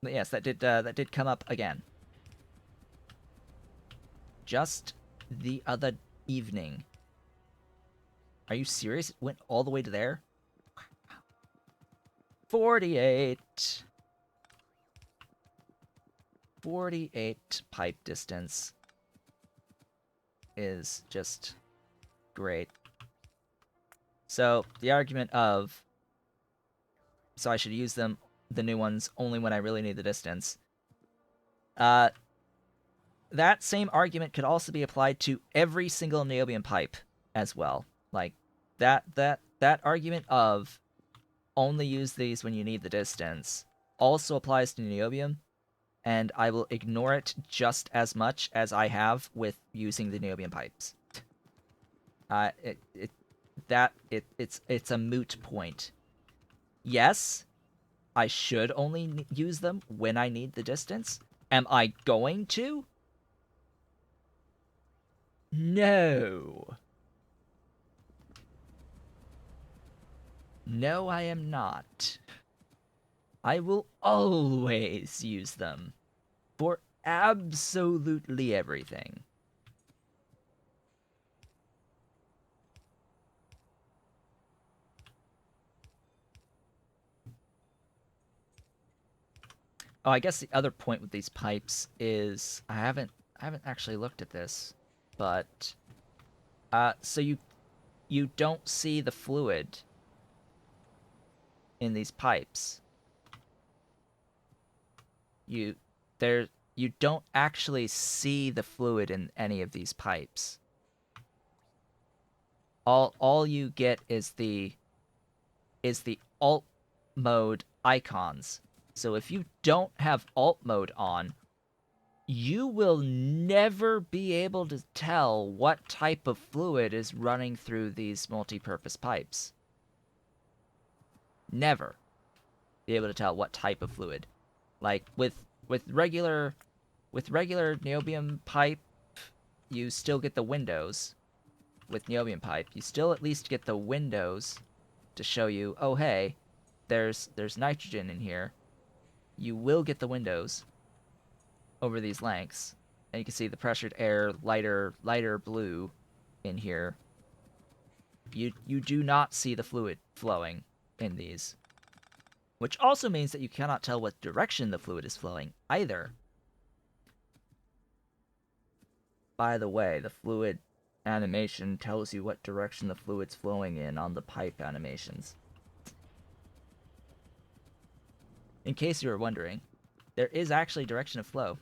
Yes, that did come up again. Just the other evening. Are you serious? It went all the way to there? 48. 48 pipe distance is just great. So the argument of, so I should use them, the new ones, only when I really need the distance. That same argument could also be applied to every single niobium pipe as well. Like that argument of only use these when you need the distance also applies to niobium, and I will ignore it just as much as I have with using the niobium pipes. It's a moot point. Yes, I should only use them when I need the distance. Am I going to? No. No, I am not. I will always use them for absolutely everything. Oh, I guess the other point with these pipes is I haven't actually looked at this, but so you don't see the fluid in these pipes. You there you don't actually see the fluid in any of these pipes. All you get is the alt mode icons. So if you don't have alt mode on, you will never be able to tell what type of fluid is running through these multi-purpose pipes. Never be able to tell what type of fluid. Like with regular niobium pipe, you still get the windows. With niobium pipe, you still at least get the windows to show you, oh hey, there's nitrogen in here. You will get the windows over these lengths, and you can see the pressured air lighter blue in here. You do not see the fluid flowing in these, which also means that you cannot tell what direction the fluid is flowing either. By the way, the fluid animation tells you what direction the fluid's flowing in on the pipe animations. In case you were wondering, there is actually direction of flow.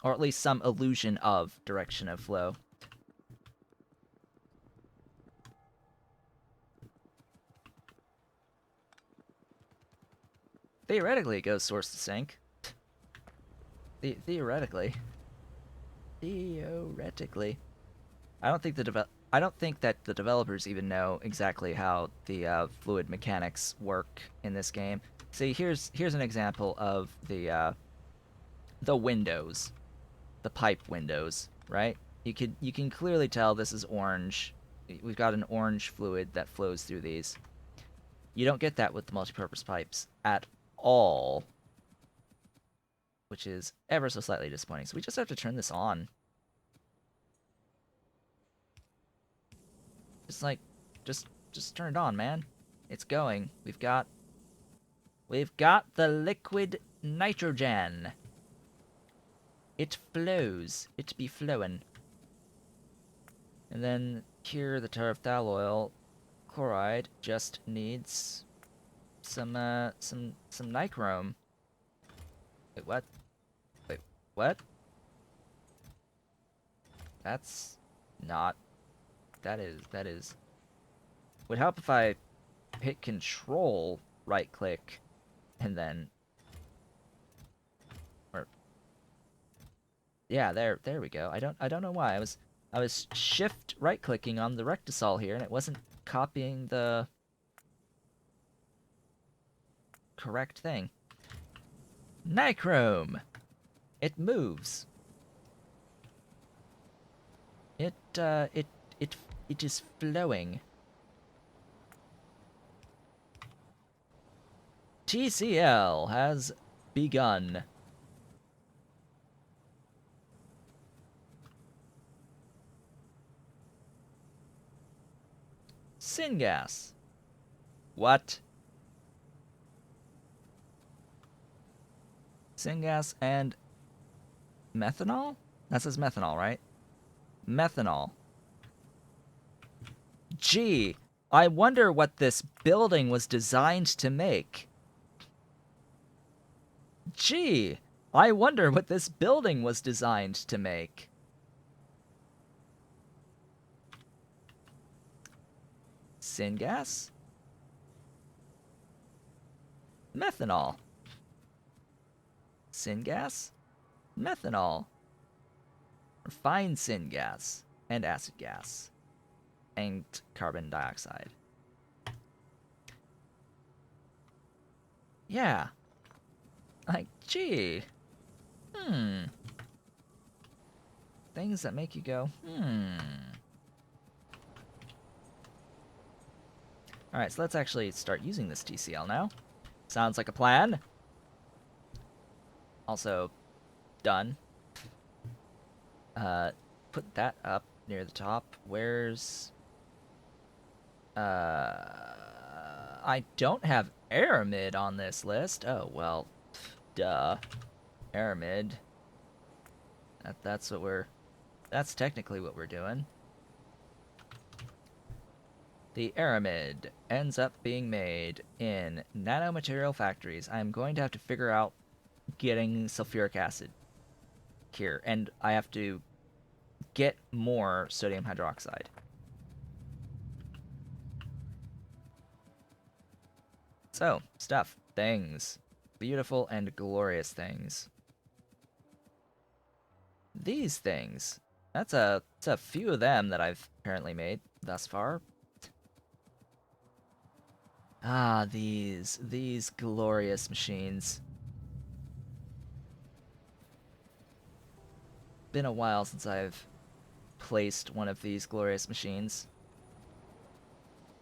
Or at least some illusion of direction of flow. Theoretically, it goes source to sink. Theoretically. Theoretically. I don't think that the developers even know exactly how the fluid mechanics work in this game. See, here's an example of the windows, the pipe windows, right? You can clearly tell this is orange. We've got an orange fluid that flows through these. You don't get that with the multipurpose pipes at all, which is ever so slightly disappointing. So we just have to turn this on. Just like, just turn it on, man. It's going. We've got the liquid nitrogen. It flows. It be flowing. And then here, the terephthalate chloride just needs some nichrome. Wait, what? Wait, what? That's not. That is. Would help if I hit Control, right click, and then. Or. Yeah, there we go. I don't know why I was shift right clicking on the rectisol here, and it wasn't copying the correct thing. Nichrome. It moves. It it is flowing. TCL has begun. Syngas. What? Syngas and methanol? That says methanol, right? Methanol. Gee, I wonder what this building was designed to make. Gee, I wonder what this building was designed to make. Syngas? Methanol. Syngas? Methanol. Refined syngas and acid gas and carbon dioxide. Yeah. Like, gee. Things that make you go, Alright, so let's actually start using this TCL now. Sounds like a plan. Also, done. Put that up near the top. Where's... I don't have Aramid on this list. Oh, well, duh. Aramid. That's what we're... That's technically what we're doing. The Aramid ends up being made in nanomaterial factories. I'm going to have to figure out getting sulfuric acid here, and I have to get more sodium hydroxide. So, stuff, things, beautiful and glorious things. These things, that's a few of them that I've apparently made thus far. Ah, these glorious machines. Been a while since I've placed one of these glorious machines.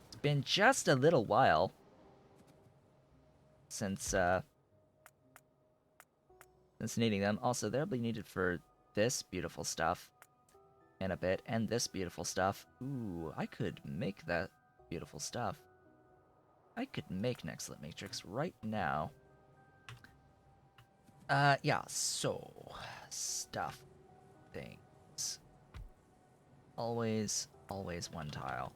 It's been just a little while since needing them. Also, they'll be needed for this beautiful stuff in a bit, and this beautiful stuff. Ooh, I could make that beautiful stuff. I could make an excellent matrix right now. Yeah, so stuff, things. Always one tile.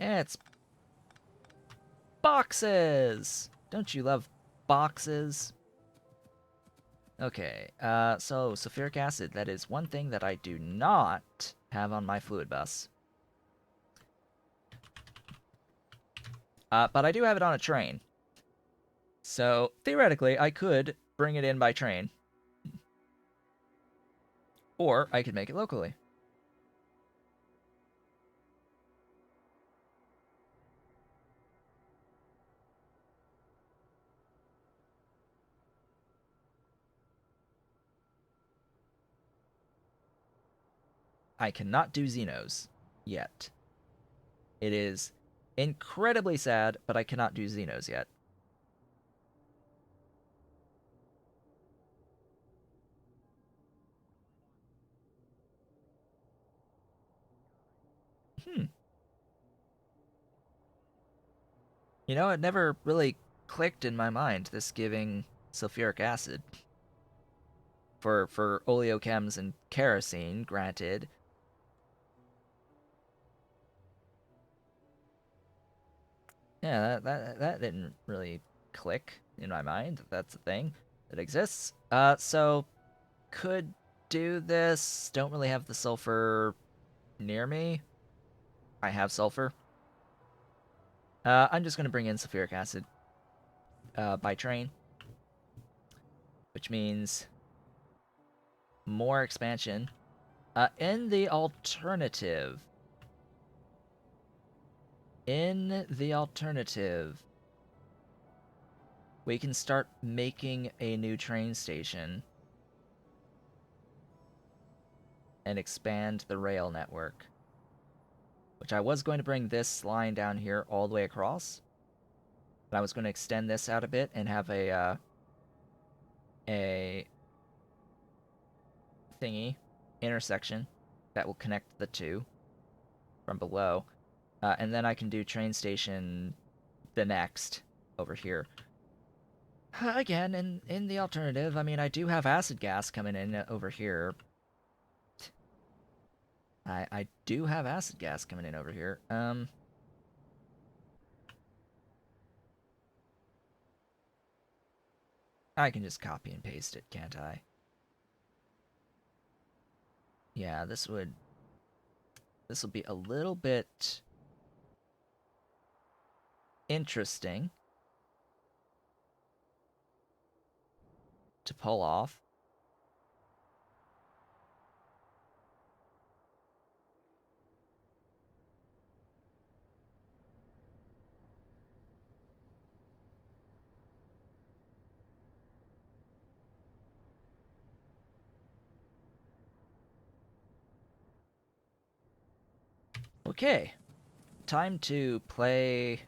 It's boxes! Don't you love boxes? Okay, so sulfuric acid, that is one thing that I do not have on my fluid bus. But I do have it on a train. So, theoretically, I could bring it in by train. Or I could make it locally. I cannot do Xenos yet. It is incredibly sad, but I cannot do Xenos yet. You know, it never really clicked in my mind, this giving sulfuric acid. For oleochems and kerosene, granted. Yeah, that didn't really click in my mind. That's a thing that exists. So could do this. Don't really have the sulfur near me. I have sulfur. I'm just gonna bring in sulfuric acid by train, which means more expansion. In the alternative, we can start making a new train station and expand the rail network. which I was going to bring this line down here all the way across. But I was going to extend this out a bit and have a thingy intersection that will connect the two from below. And then I can do train station the next over here. Again, in the alternative, I mean, I do have acid gas coming in over here. I do have acid gas coming in over here. I can just copy and paste it, can't I? Yeah, this will be a little bit interesting to pull off. Okay, time to play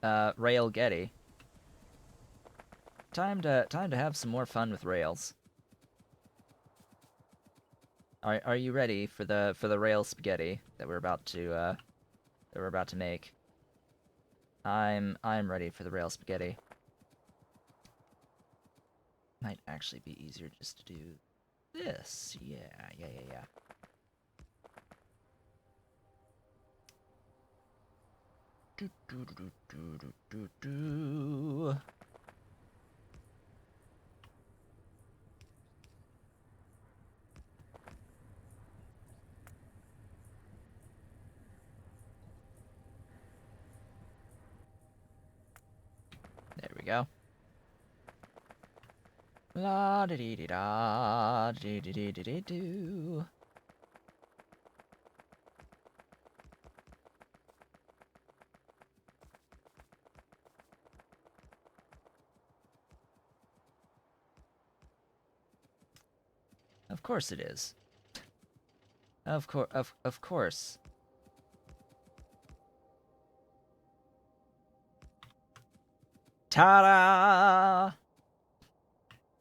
Rail Getty. Time to have some more fun with rails. Are you ready for the rail spaghetti that we're about to make? I'm ready for the rail spaghetti. Might actually be easier just to do this. Yeah. Do. There we go. La da dee dee da dee dee dee dee dee doo. Of course it is. Of course. Ta-da!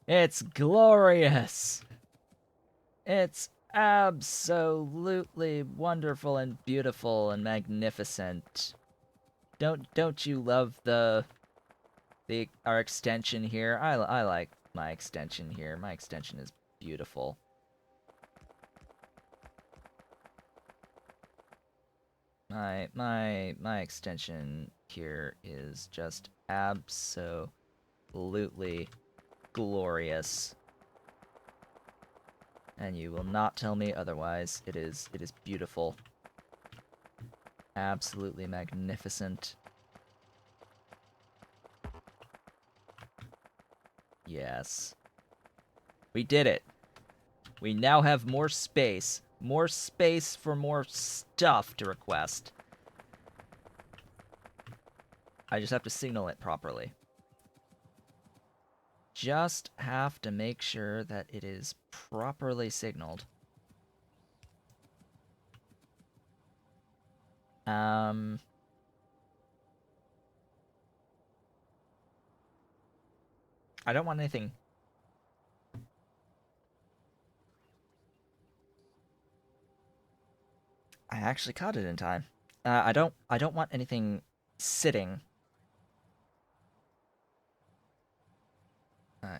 It's glorious. It's absolutely wonderful and beautiful and magnificent. Don't you love our extension here? I like my extension here. My extension is beautiful. My extension here is just absolutely glorious. And you will not tell me otherwise. It is beautiful. Absolutely magnificent. Yes. We did it. We now have more space. More space for more stuff to request. I just have to signal it properly. Just have to make sure that it is properly signaled. I don't want anything. I actually caught it in time. I don't want anything sitting.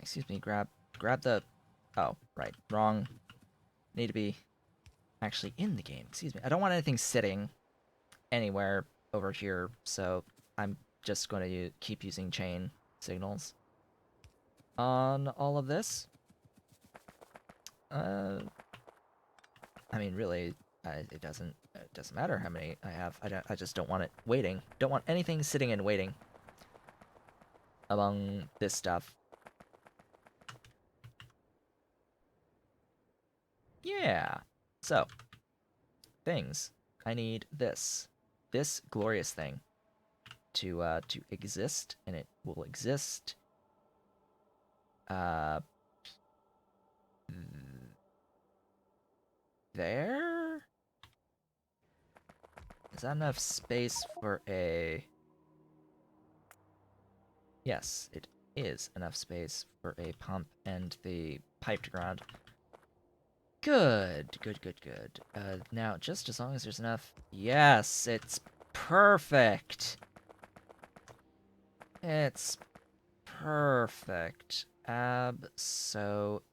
Excuse me, grab the... Oh, right, wrong. Need to be actually in the game, excuse me. I don't want anything sitting anywhere over here, so I'm just going to keep using chain signals on all of this. I mean, really, it doesn't matter how many I have. I just don't want it waiting. Don't want anything sitting and waiting among this stuff. Yeah. So, things. I need this glorious thing to exist, and it will exist there. Is that enough space for a... Yes, it is enough space for a pump and the pipe to ground. Good, good, good, good. Now, just as long as there's enough... Yes, it's perfect! It's perfect. Absolutely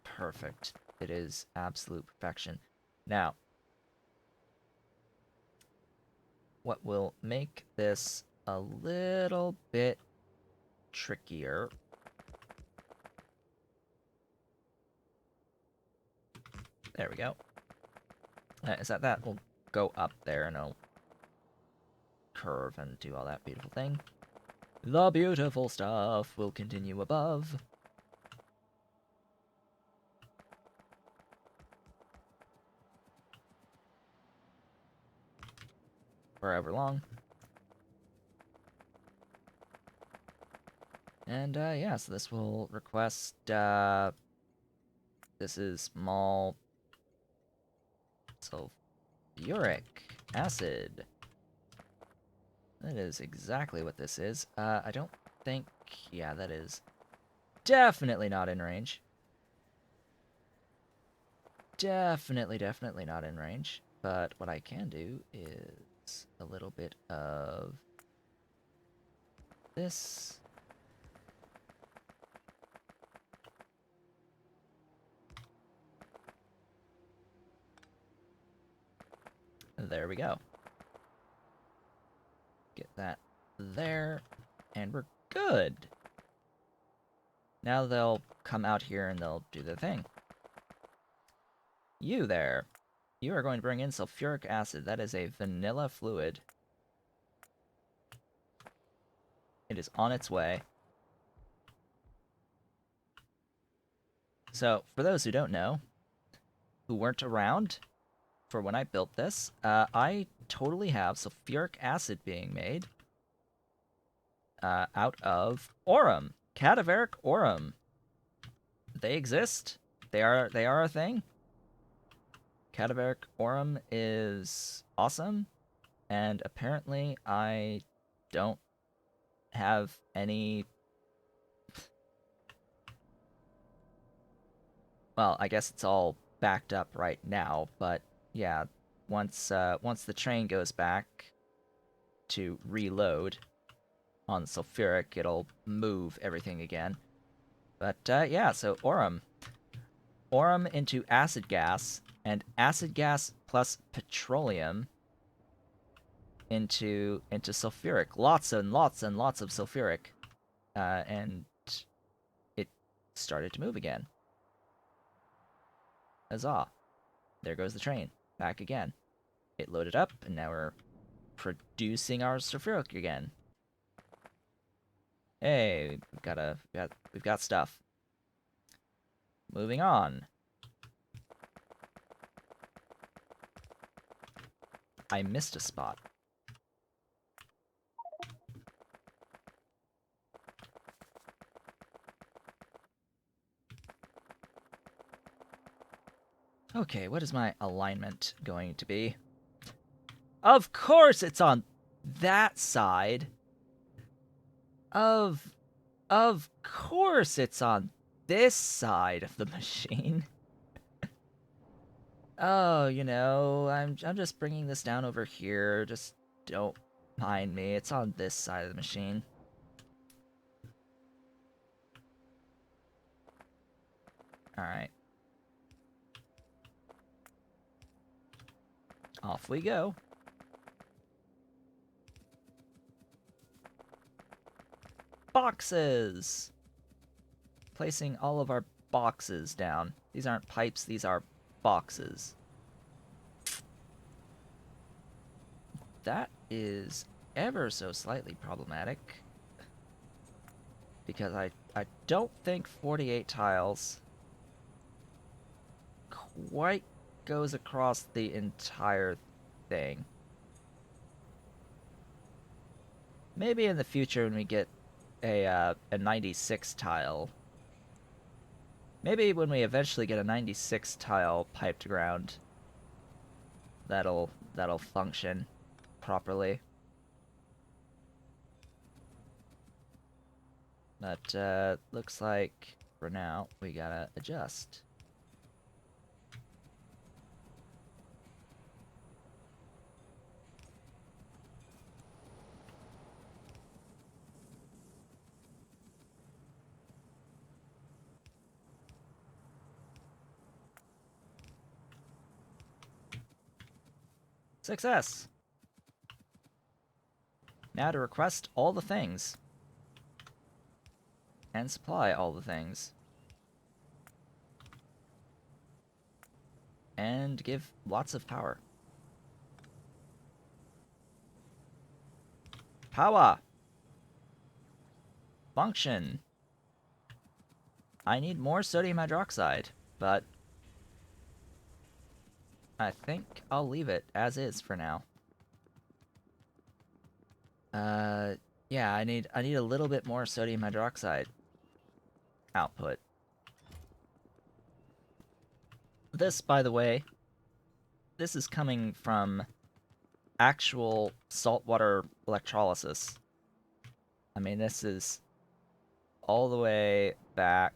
perfect. It is absolute perfection. Now, what will make this a little bit trickier... There we go. Is that will go up there and it'll curve and do all that beautiful thing. The beautiful stuff will continue above. Forever long. And, yeah, so this will request, this is small sulfuric acid. That is exactly what this is. I don't think... Yeah, that is definitely not in range. Definitely not in range. But what I can do is a little bit of this. There we go. Get that there, and we're good. Now they'll come out here and they'll do their thing. You there. You are going to bring in sulfuric acid. That is a vanilla fluid. It is on its way. So, for those who don't know, who weren't around for when I built this, I totally have sulfuric acid being made out of Aurum. Cadaveric Aurum. They exist. They are a thing. Cadaveric Aurum is awesome, and apparently I don't have any... Well, I guess it's all backed up right now, but yeah, once the train goes back to reload on sulfuric, it'll move everything again. But yeah, so Aurum. Aurum into acid gas, and acid gas plus petroleum into sulfuric. Lots and lots and lots of sulfuric. And it started to move again. Huzzah. There goes the train. Back again. It loaded up, and now we're producing our sulfuric again. Hey, we've got stuff. Moving on. I missed a spot. Okay, what is my alignment going to be? Of course it's on that side. Of course it's on this side of the machine. Oh, you know, I'm just bringing this down over here. Just don't mind me. It's on this side of the machine. Alright. Off we go. Boxes! Placing all of our boxes down. These aren't pipes, these are boxes. That is ever so slightly problematic. Because I don't think 48 tiles quite goes across the entire thing. Maybe in the future when we get a 96 tile. Maybe when we eventually get a 96 tile pipe to ground, that'll function properly. But looks like for now we gotta adjust. Success! Now to request all the things. And supply all the things. And give lots of power. Power! Function! I need more sodium hydroxide, but I think I'll leave it as is for now. Yeah, I need a little bit more sodium hydroxide output. This, by the way, this is coming from actual saltwater electrolysis. I mean, this is all the way back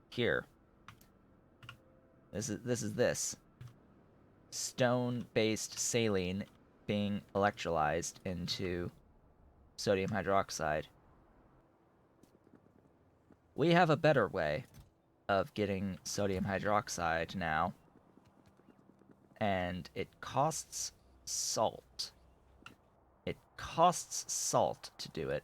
here. This is stone-based saline being electrolyzed into sodium hydroxide. We have a better way of getting sodium hydroxide now, and it costs salt. It costs salt to do it.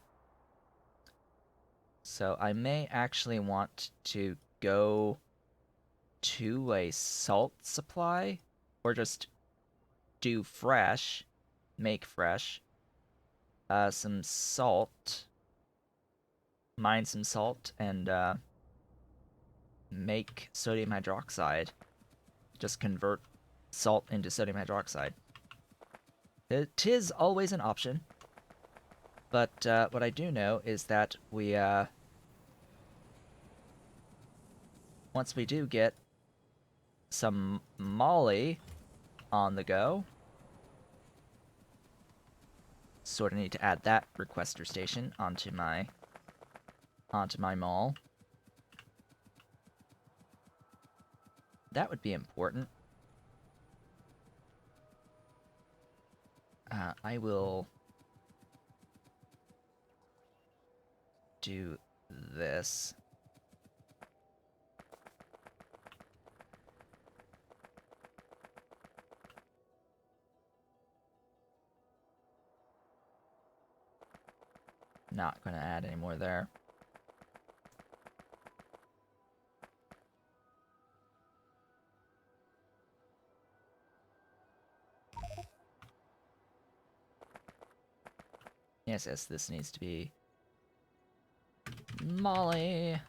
So I may actually want to go to a salt supply, or just do fresh, make fresh, some salt, mine some salt, and make sodium hydroxide. Just convert salt into sodium hydroxide. It is always an option, but what I do know is that we, once we do get some moly on the go, sort of need to add that requester station onto my mall. That would be important. I will do this. Not going to add any more there. Yes, this needs to be moly.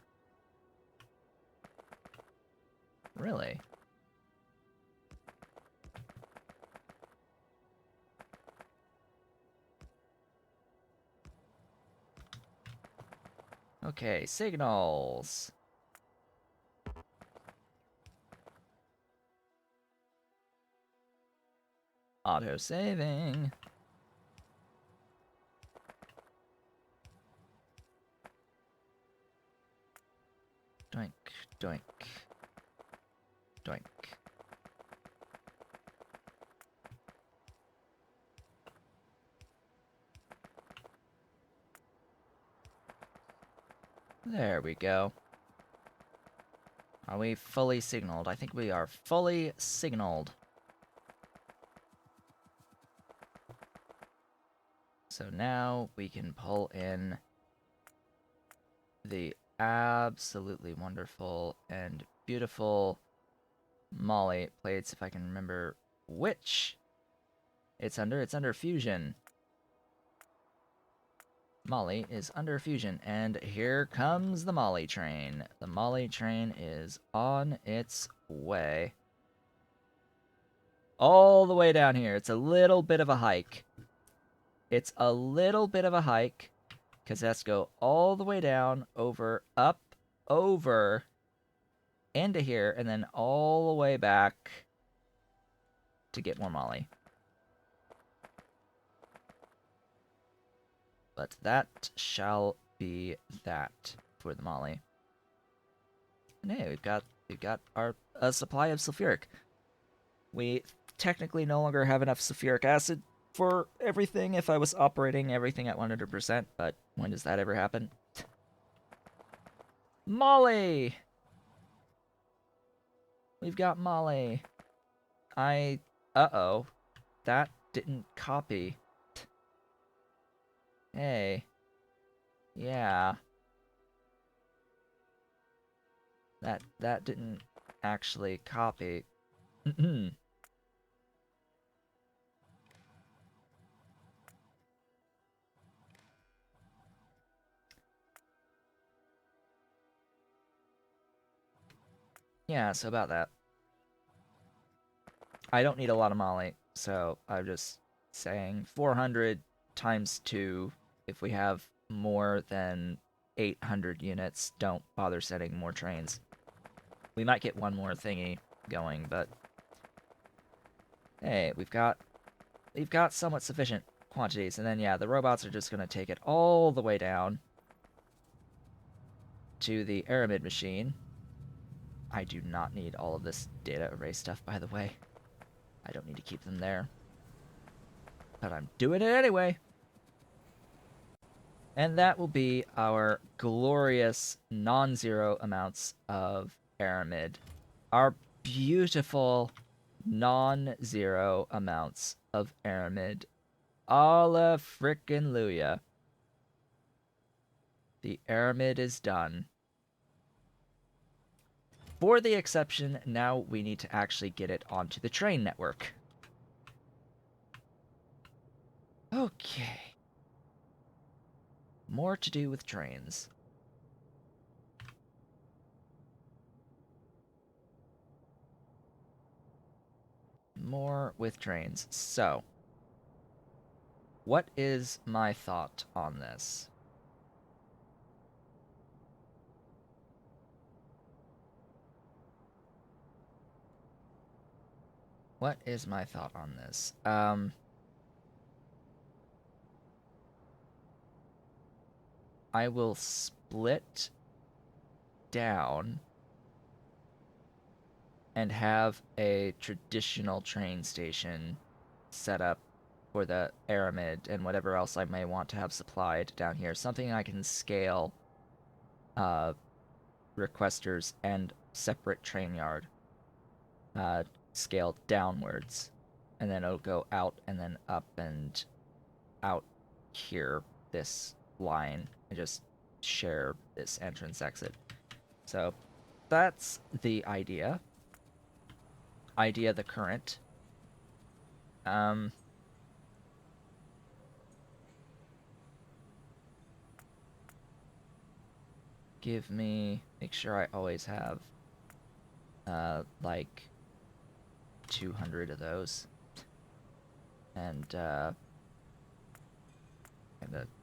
Really? Okay, signals. Auto-saving. Doink, doink, doink. There we go. Are we fully signaled? I think we are fully signaled. So now we can pull in the absolutely wonderful and beautiful moly plates, if I can remember which it's under. It's under fusion. Moly is under fusion, and here comes the moly train. The moly train is on its way. All the way down here. It's a little bit of a hike. It's a little bit of a hike, because it has to go all the way down, over, up, over, into here, and then all the way back to get more moly. But that shall be that for the moly. And hey, we've got our supply of sulfuric. We technically no longer have enough sulfuric acid for everything if I was operating everything at 100%, but when does that ever happen? Moly! We've got moly. Uh-oh. That didn't copy. Hey. Yeah. That didn't actually copy. Yeah, so about that. I don't need a lot of moly, so I'm just saying 400 times 2. If we have more than 800 units, don't bother setting more trains. We might get one more thingy going, but hey, we've got somewhat sufficient quantities, and then yeah, the robots are just gonna take it all the way down to the Aramid machine. I do not need all of this data array stuff, by the way. I don't need to keep them there. But I'm doing it anyway. And that will be our glorious non-zero amounts of Aramid. Our beautiful non-zero amounts of Aramid. Alla frickin' Luya. The Aramid is done. For the exception, now we need to actually get it onto the train network. Okay. More to do with trains. More with trains. So, what is my thought on this? What is my thought on this? I will split down and have a traditional train station set up for the Aramid and whatever else I may want to have supplied down here. Something I can scale requesters and separate train yard scale downwards. And then it'll go out and then up and out here, this line, and just share this entrance exit. So that's the idea. Idea the current. Make sure I always have like 200 of those. And a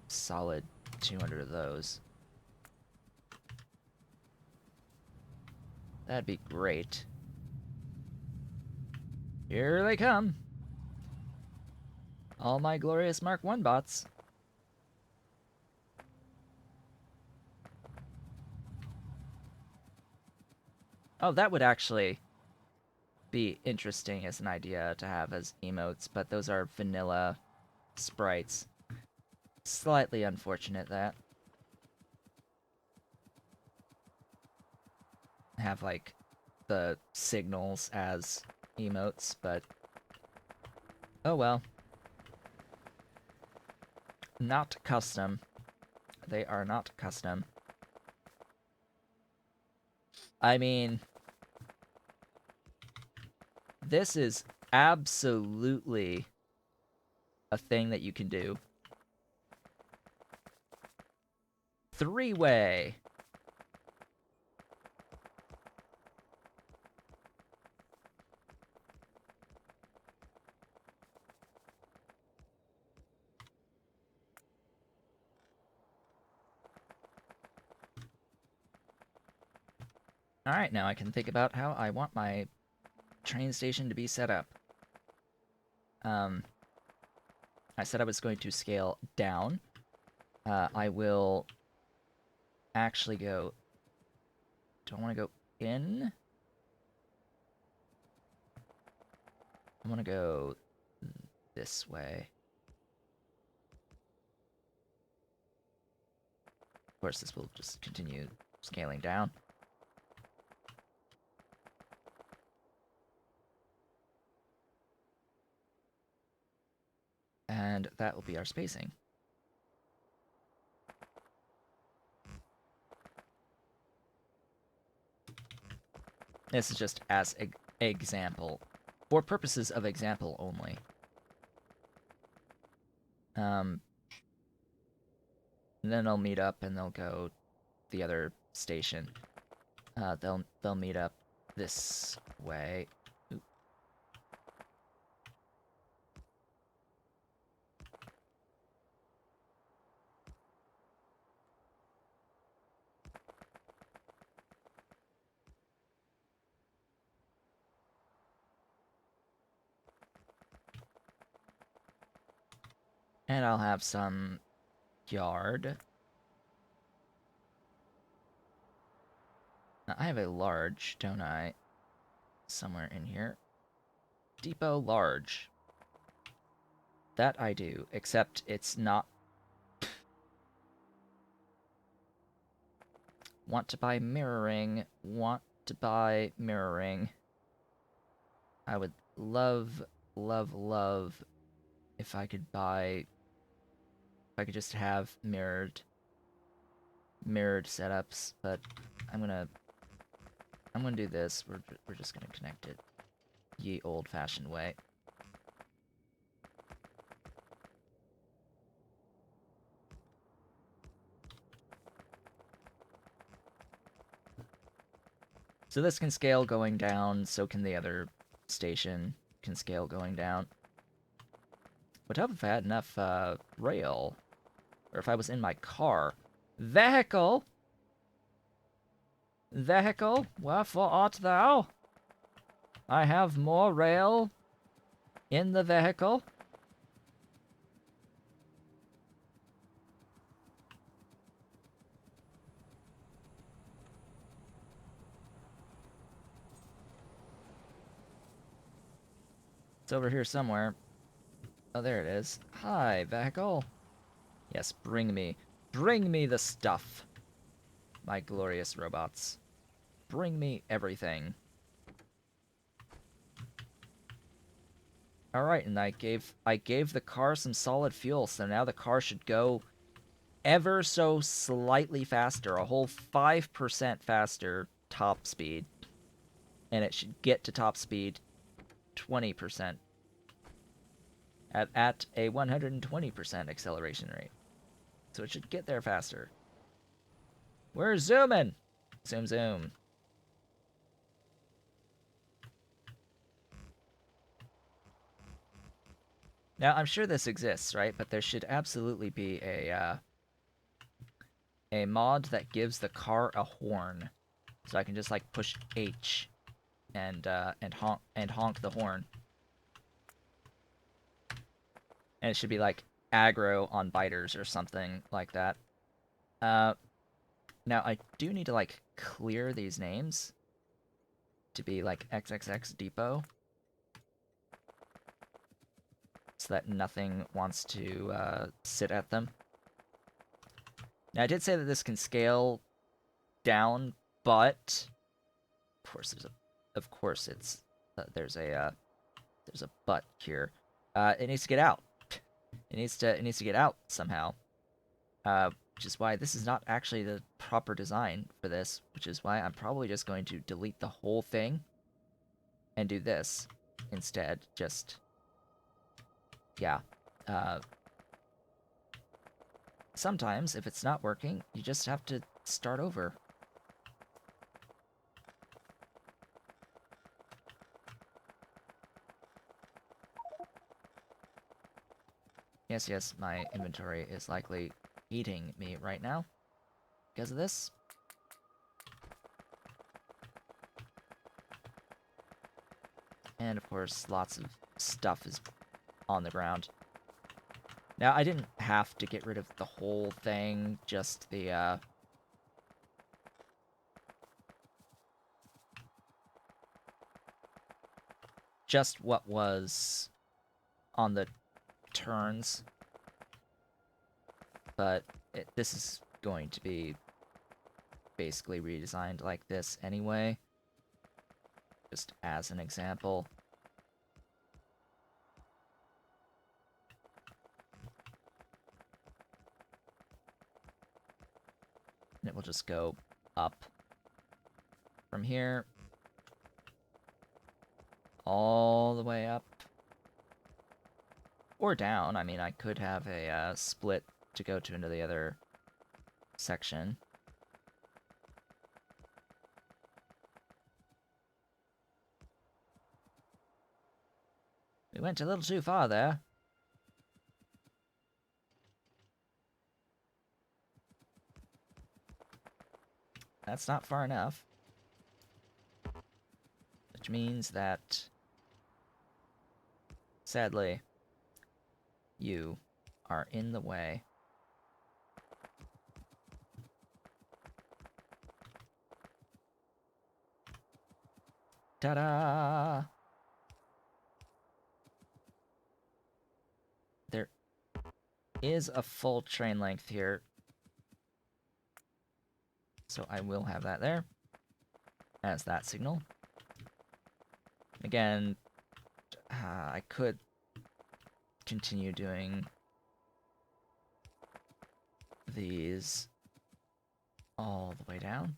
solid 200 of those. That'd be great. Here they come. All my glorious Mark 1 bots. Oh, that would actually be interesting as an idea to have as emotes, but those are vanilla sprites. Slightly unfortunate that. Have, like, the signals as emotes, but oh well. Not custom. They are not custom. I mean, this is absolutely a thing that you can do. Three-way. Alright, now I can think about how I want my train station to be set up. I said I was going to scale down. I will actually go... Do I want to go in? I want to go this way. Of course, this will just continue scaling down. And that will be our spacing. This is just as example, for purposes of example only. And then they'll meet up and they'll go the other station. They'll meet up this way. Oop. And I'll have some yard. Now, I have a large, don't I? Somewhere in here. Depot large. That I do, except it's not... Want to buy mirroring. Want to buy mirroring. I would love, love, love if I could buy... If I could just have mirrored setups, but I'm gonna do this. We're just gonna connect it ye old-fashioned way. So this can scale going down, so can the other station can scale going down. What if I had enough rail? Or if I was in my car. Vehicle? Vehicle? Wherefore art thou? I have more rail in the vehicle. It's over here somewhere. Oh, there it is. Hi, vehicle. Yes, bring me the stuff. My glorious robots. Bring me everything. Alright, and I gave the car some solid fuel, so now the car should go ever so slightly faster, a whole 5% faster top speed. And it should get to top speed 20%. At a 120% acceleration rate. So it should get there faster. We're zooming! Zoom, zoom. Now, I'm sure this exists, right? But there should absolutely be a mod that gives the car a horn. So I can just, like, push H and honk the horn. And it should be, like, aggro on biters or something like that. Now, I do need to, like, clear these names to be, like, XXX Depot. So that nothing wants to sit at them. Now, I did say that this can scale down, but of course there's a but here. It needs to get out. It needs to get out somehow. Which is why this is not actually the proper design for this, which is why I'm probably just going to delete the whole thing and do this instead. Just, yeah. Sometimes, if it's not working, you just have to start over. Yes, my inventory is likely eating me right now because of this. And of course, lots of stuff is on the ground. Now, I didn't have to get rid of the whole thing, just the, just what was on the turns. But this is going to be basically redesigned like this anyway. Just as an example. And it will just go up from here all the way up. Or down. I mean, I could have a split to go to into the other section. We went a little too far there. That's not far enough. Which means that, sadly, you are in the way. Ta-da! There is a full train length here. So I will have that there as that signal. Again, I could continue doing these all the way down.